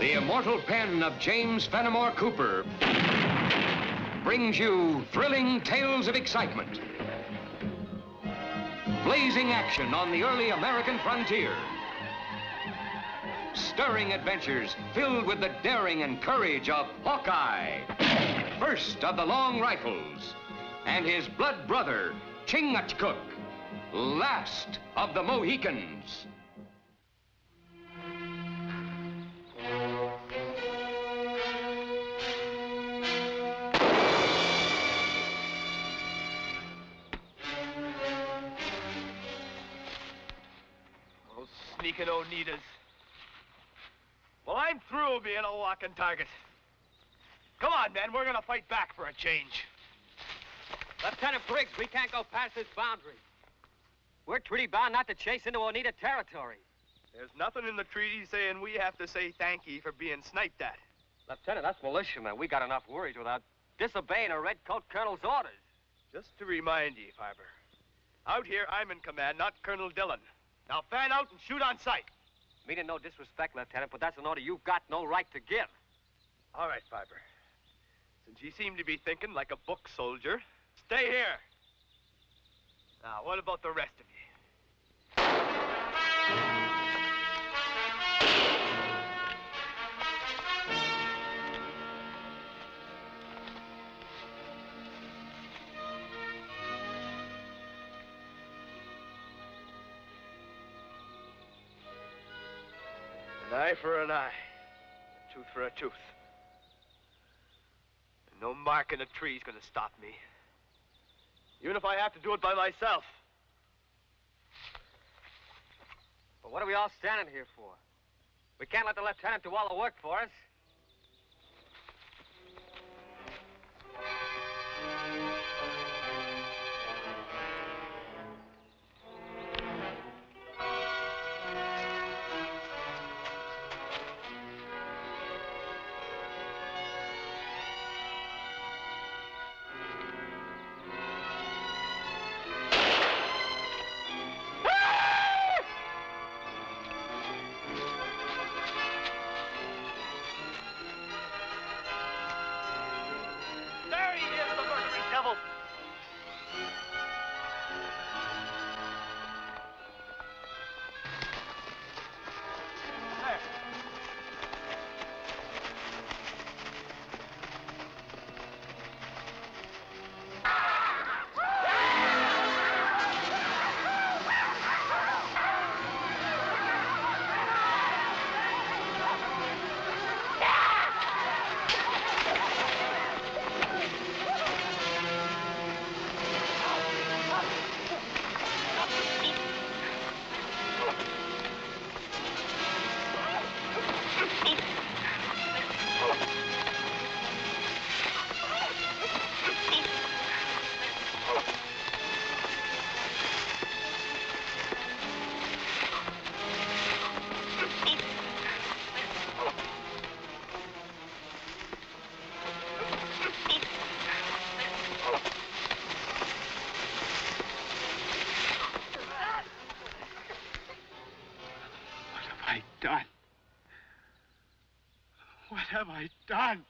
The immortal pen of James Fenimore Cooper brings you thrilling tales of excitement, blazing action on the early American frontier, stirring adventures filled with the daring and courage of Hawkeye, first of the long rifles, and his blood brother, Chingachgook, last of the Mohicans. Those sneaking Oneidas. Well, I'm through being a walking target. Come on, men, we're gonna fight back for a change. Lieutenant Briggs, we can't go past this boundary. We're treaty bound not to chase into Oneida territory. There's nothing in the treaty saying we have to say thank you for being sniped at. Lieutenant, that's militiamen. We got enough worries without disobeying a redcoat colonel's orders. Just to remind you, Farber, out here I'm in command, not Colonel Dillon. Now fan out and shoot on sight. Meaning no disrespect, Lieutenant, but that's an order you've got no right to give. All right, Farber. Since you seem to be thinking like a book soldier, stay here. Now, what about the rest of you? An eye for an eye, a tooth for a tooth. And no mark in a tree's gonna stop me. Even if I have to do it by myself. But what are we all standing here for? We can't let the lieutenant do all the work for us. What have I done?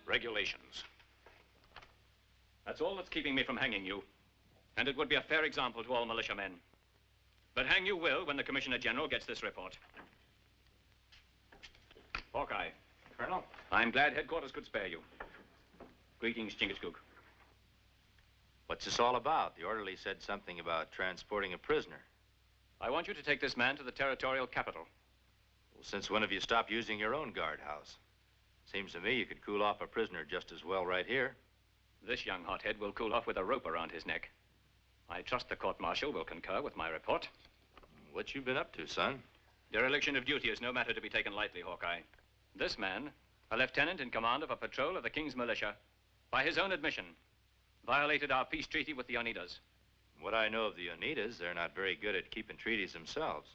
Regulations. That's all that's keeping me from hanging you. And it would be a fair example to all militiamen. But hang you will when the Commissioner General gets this report. Hawkeye. Colonel? I'm glad headquarters could spare you. Greetings, Chingachgook. What's this all about? The orderly said something about transporting a prisoner. I want you to take this man to the territorial capital. Well, since when have you stopped using your own guardhouse? Seems to me you could cool off a prisoner just as well right here. This young hothead will cool off with a rope around his neck. I trust the court-martial will concur with my report. What you been up to, son? Dereliction of duty is no matter to be taken lightly, Hawkeye. This man, a lieutenant in command of a patrol of the King's militia, by his own admission, violated our peace treaty with the Oneidas. What I know of the Oneidas, they're not very good at keeping treaties themselves.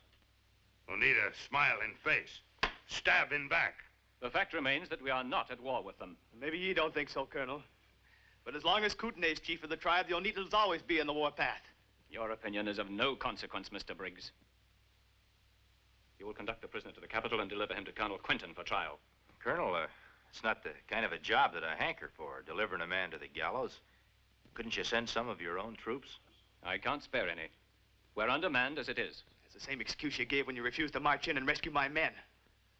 Oneida, smile in face. Stab in back. The fact remains that we are not at war with them. Maybe you don't think so, Colonel. But as long as Kootenai's chief of the tribe, the Oneidas will always be in the warpath. Your opinion is of no consequence, Mr. Briggs. You will conduct the prisoner to the capital and deliver him to Colonel Quinton for trial. Colonel, it's not the kind of a job that I hanker for, delivering a man to the gallows. Couldn't you send some of your own troops? I can't spare any. We're undermanned as it is. It's the same excuse you gave when you refused to march in and rescue my men.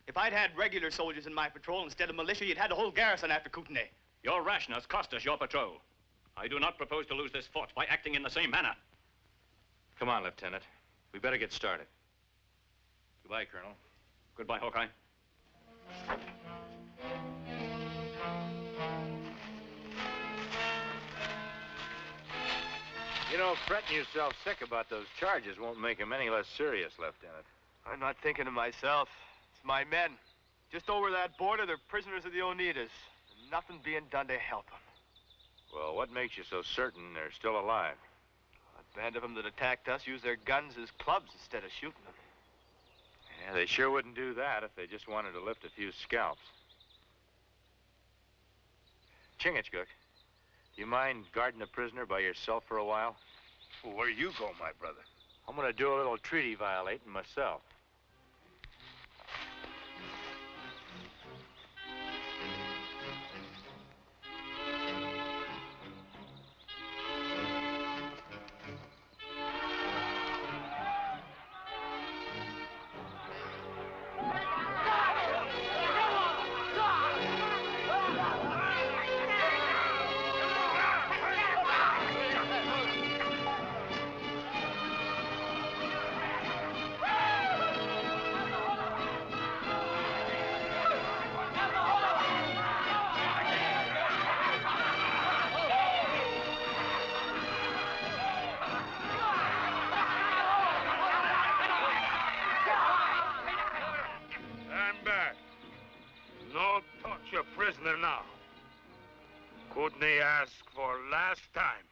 If I'd had regular soldiers in my patrol instead of militia, you'd had a whole garrison after Kootenai. Your rashness cost us your patrol. I do not propose to lose this fort by acting in the same manner. Come on, Lieutenant. We better get started. Goodbye, Colonel. Goodbye, Hawkeye. You know, fretting yourself sick about those charges won't make them any less serious, Lieutenant. I'm not thinking of myself. It's my men. Just over that border, they're prisoners of the Oneidas. And nothing being done to help them. Well, what makes you so certain they're still alive? A band of them that attacked us used their guns as clubs instead of shooting them. Yeah, they sure wouldn't do that if they just wanted to lift a few scalps. Chingachgook, do you mind guarding the prisoner by yourself for a while? Well, where you go, my brother? I'm gonna do a little treaty violating myself. Prisoner now. Kootenai ask for last time.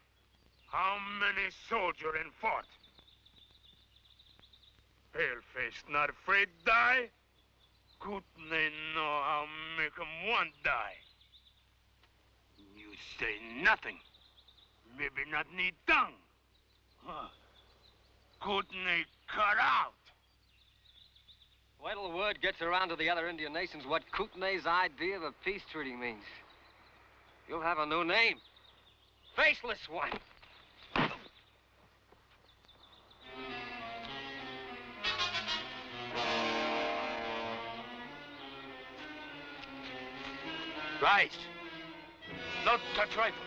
How many soldier in fort? Paleface not afraid die? Kootenai know how make 'em one die. You say nothing. Maybe not need tongue. Huh. Kootenai cut out. Wait till the word gets around to the other Indian nations what Kootenai's idea of a peace treaty means. You'll have a new name. Faceless One. Rise. Not touch rifle.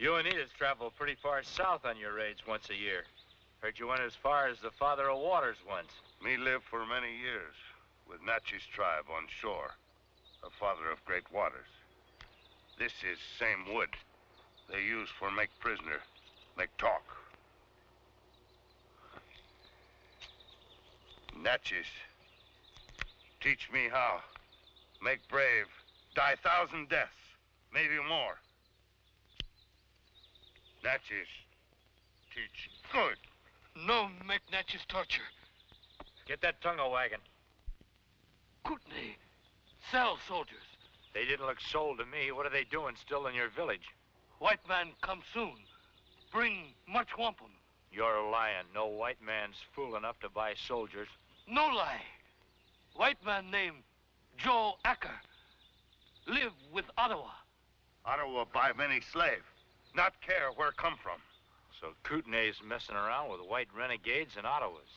You Oneidas travel pretty far south on your raids once a year. Heard you went as far as the Father of Waters once. Me lived for many years with Natchez tribe on shore, a father of great waters. This is same wood they use for make prisoner, make talk. Natchez, teach me how. Make brave, die 1,000 deaths, maybe more. Natchez, teach good. No make Natchez torture. Get that tongue a wagging. Kootenai, sell soldiers. They didn't look sold to me. What are they doing still in your village? White man come soon. Bring much wampum. You're lying. No white man's fool enough to buy soldiers. No lie. White man named Joe Acker. Live with Ottawa. Ottawa buy many slave. Not care where come from. So Kootenai's messing around with white renegades and Ottawas.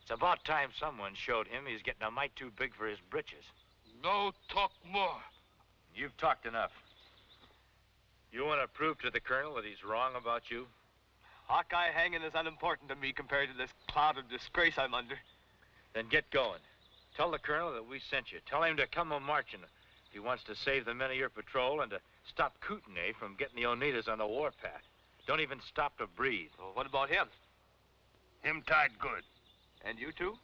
It's about time someone showed him he's getting a mite too big for his britches. No talk more. you've talked enough. You want to prove to the colonel that he's wrong about you? Hawkeye hanging is unimportant to me compared to this cloud of disgrace I'm under. Then get going. Tell the colonel that we sent you. Tell him to come a marching if he wants to save the men of your patrol and to stop Kootenai from getting the Oneidas on the warpath. Don't even stop to breathe. Well, what about him? Him tied good. And you two?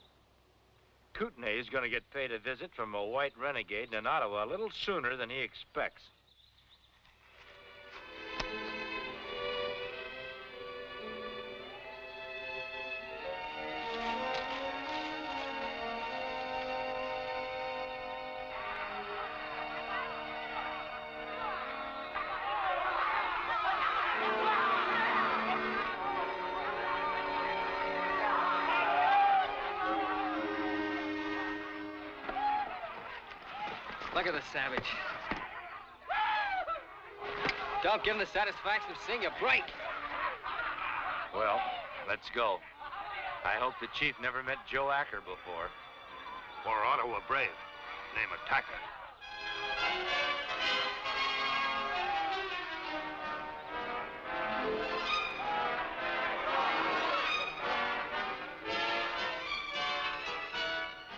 Kootenai is going to get paid a visit from a white renegade in Ottawa a little sooner than he expects. Look at the savage. Don't give him the satisfaction of seeing you break. Well, let's go. I hope the chief never met Joe Acker before. Or Ottawa brave. Name Attacker.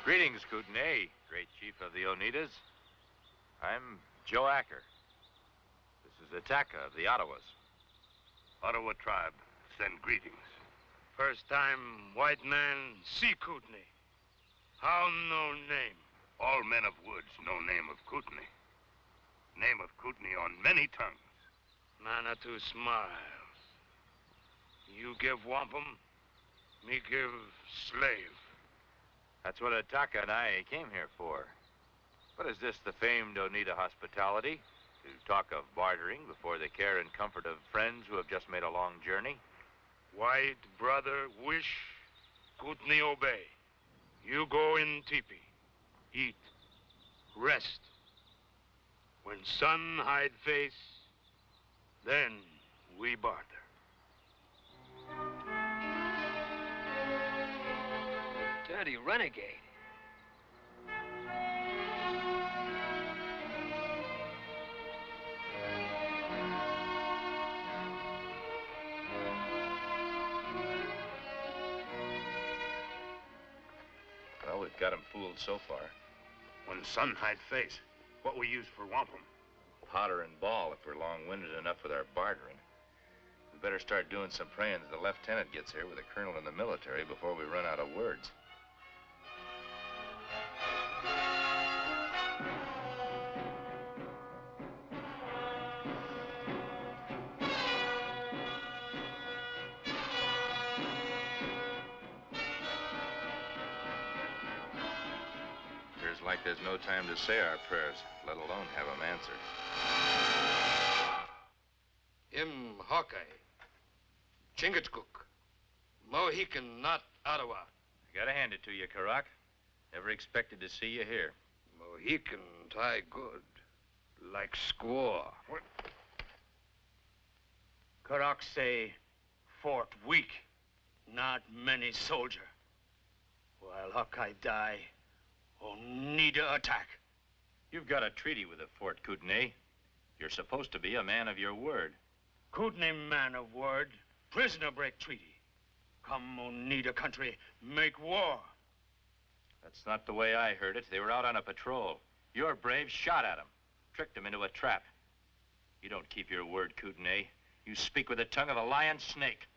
Greetings, Kootenai, great chief of the Oneidas. I'm Joe Acker. This is Attacker of the Ottawas. Ottawa tribe, send greetings. First time white man see Kootenai. How no name? All men of woods know name of Kootenai. Name of Kootenai on many tongues. Manitou smiles. You give wampum, me give slave. That's what Attacker and I came here for. What is this, the famed Oneida hospitality? To talk of bartering before the care and comfort of friends who have just made a long journey? White brother wish, Kootenai obey. You go in teepee, eat, rest. When sun hide face, then we barter. Dirty renegade. Well, we've got him fooled so far. When sun hide face, what we use for wampum? Powder and ball if we're long-winded enough with our bartering. We better start doing some praying that the lieutenant gets here with a colonel in the military before we run out of words. Appears like there's no time to say our prayers, let alone have them answered. Him Hawkeye, Chingachgook, Mohican, not Ottawa. I gotta hand it to you, Karak. Never expected to see you here. Mohican tie good, like squaw. What? Karak say fort weak, not many soldier. While Hawkeye die, Oneida attack. You've got a treaty with the Fort Kootenai. You're supposed to be a man of your word. Kootenai man of word, prisoner break treaty. Come Oneida country, make war. That's not the way I heard it. They were out on a patrol. Your braves shot at them, tricked them into a trap. You don't keep your word, Kootenai. You speak with the tongue of a lion snake.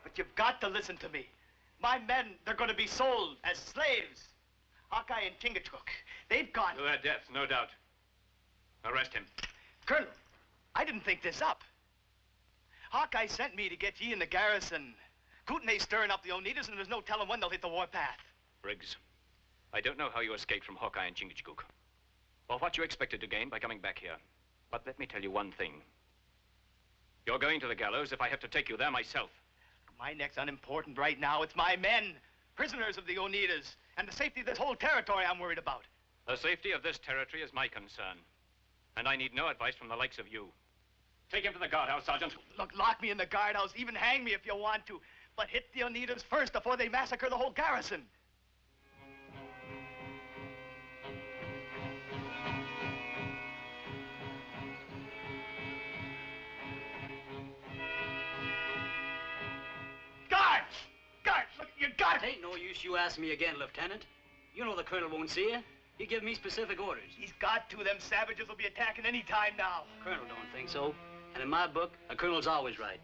But you've got to listen to me. My men, they're going to be sold as slaves. Hawkeye and Chingachgook, they've got... To their deaths, no doubt. Arrest him. Colonel, I didn't think this up. Hawkeye sent me to get ye in the garrison. Kootenai's stirring up the Oneidas, and there's no telling when they'll hit the warpath. Briggs, I don't know how you escaped from Hawkeye and Chingachgook, or what you expected to gain by coming back here. But let me tell you one thing. You're going to the gallows if I have to take you there myself. My neck's unimportant right now. It's my men, prisoners of the Oneidas, and the safety of this whole territory I'm worried about. The safety of this territory is my concern, and I need no advice from the likes of you. Take him to the guardhouse, Sergeant. Look, lock me in the guardhouse, even hang me if you want to. But hit the Oneidas first before they massacre the whole garrison. Guards! Guards, look, you got it! It ain't no use you ask me again, Lieutenant. You know the colonel won't see you. He give me specific orders. He's got to. Them savages will be attacking any time now. Colonel don't think so. And in my book, a colonel's always right.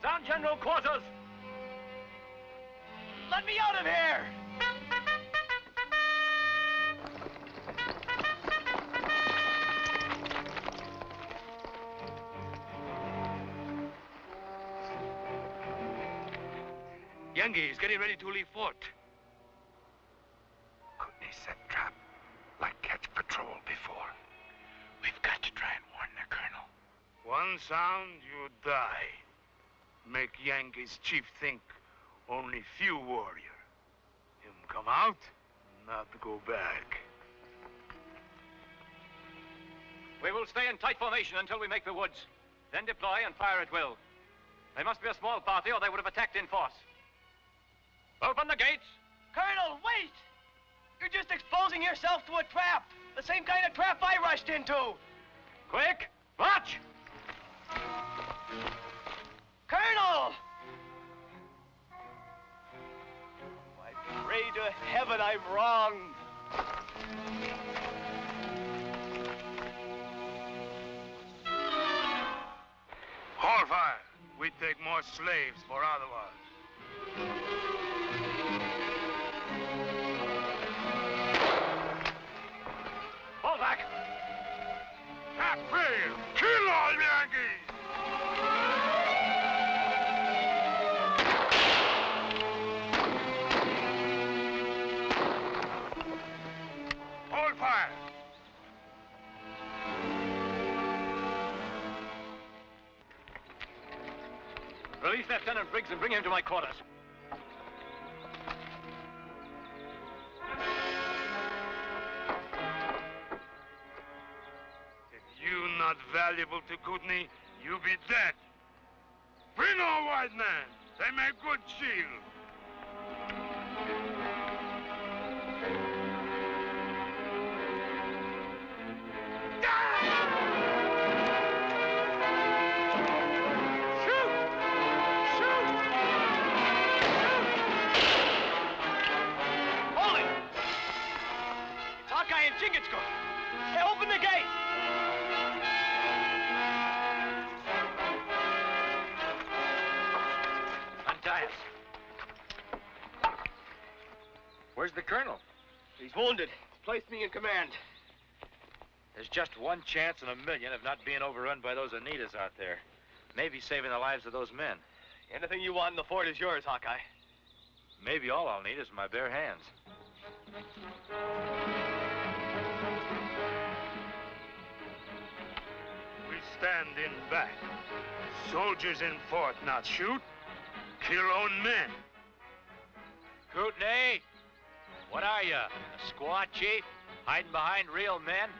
Down general quarters! Let me out of here! Yankees getting ready to leave fort. Kootenai set trap like catch patrol before. We've got to try and warn the colonel. One sound, you die. Make Yankees chief think only few warrior. Him come out, not go back. We will stay in tight formation until we make the woods. Then deploy and fire at will. They must be a small party or they would have attacked in force. Open the gates! Colonel, wait! You're just exposing yourself to a trap. The same kind of trap I rushed into. Quick! March! Colonel! I pray to heaven I'm wrong. Hold fire. We take more slaves for otherwise. Fall back! That failed. Kill all Yankees! Hold fire. Release Lieutenant Briggs and bring him to my quarters. If you not valuable to Kootenai, you be dead. Bring all white men. They make good shield. Hold it! It's Hawkeye and Chingachgook. Hey, open the gate! Untie us. Where's the colonel? He's wounded. Placed me in command. There's just one chance in a million of not being overrun by those Oneidas out there. Maybe saving the lives of those men. Anything you want in the fort is yours, Hawkeye. Maybe all I'll need is my bare hands. We stand in back. Soldiers in fort not shoot. Kill own men. Kootenai, what are you, a squaw chief? Hiding behind real men?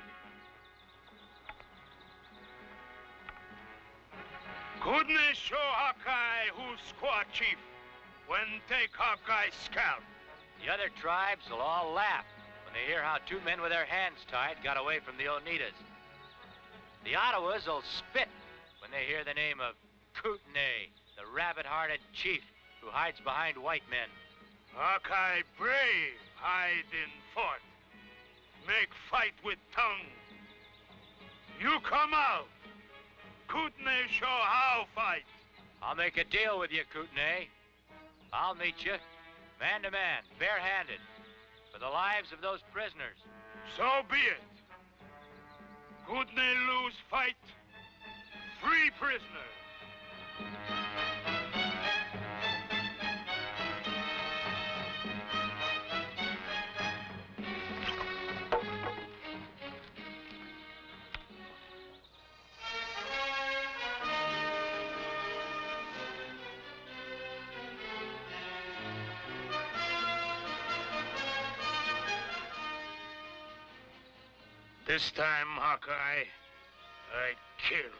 Kootenai show Hawkeye who's squaw chief. When take Hawkeye's scalp. The other tribes will all laugh when they hear how two men with their hands tied got away from the Oneidas. The Ottawas will spit when they hear the name of Kootenai, the rabbit-hearted chief who hides behind white men. Hawkeye brave, hide in fort. Make fight with tongue. You come out. Kootenai show how fight. I'll make a deal with you, Kootenai. I'll meet you, man to man, barehanded, for the lives of those prisoners. So be it. Kootenai lose fight, free prisoners. This time, Hawkeye, I'd kill.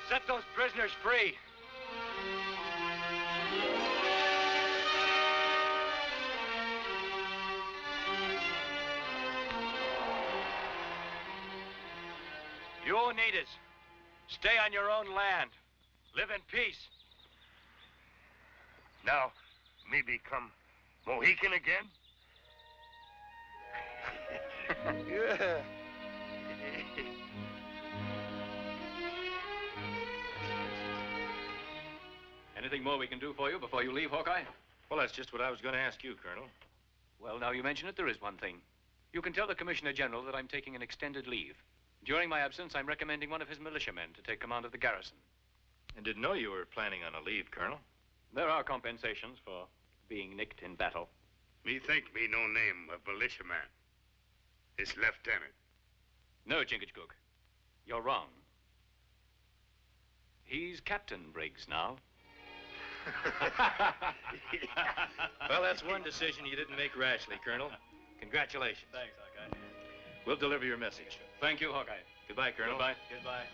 Set those prisoners free. You Oneidas, stay on your own land. Live in peace. Now, me become Mohican again? Yeah. Anything more we can do for you before you leave, Hawkeye? Well, that's just what I was going to ask you, Colonel. Well, now you mention it, there is one thing. You can tell the Commissioner General that I'm taking an extended leave. During my absence, I'm recommending one of his militiamen to take command of the garrison. I didn't know you were planning on a leave, Colonel. There are compensations for being nicked in battle. Me think me no name of militiaman. It's lieutenant. No, Chingachgook. You're wrong. He's Captain Briggs now. Well, that's one decision you didn't make rashly, Colonel. Congratulations. Thanks, Hawkeye. We'll deliver your message. Thank you, Hawkeye. Goodbye, Colonel. Goodbye. Goodbye.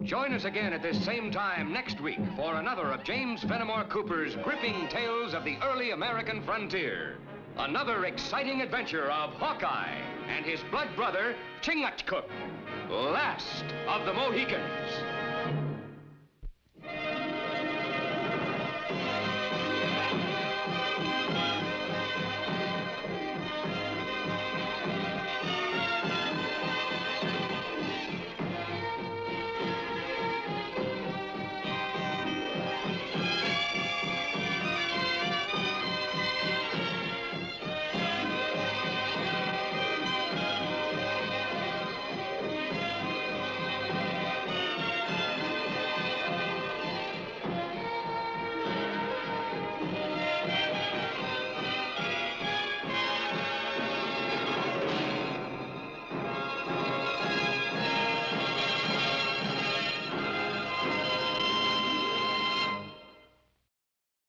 Join us again at this same time next week for another of James Fenimore Cooper's gripping tales of the early American frontier. Another exciting adventure of Hawkeye and his blood brother, Chingachgook, last of the Mohicans.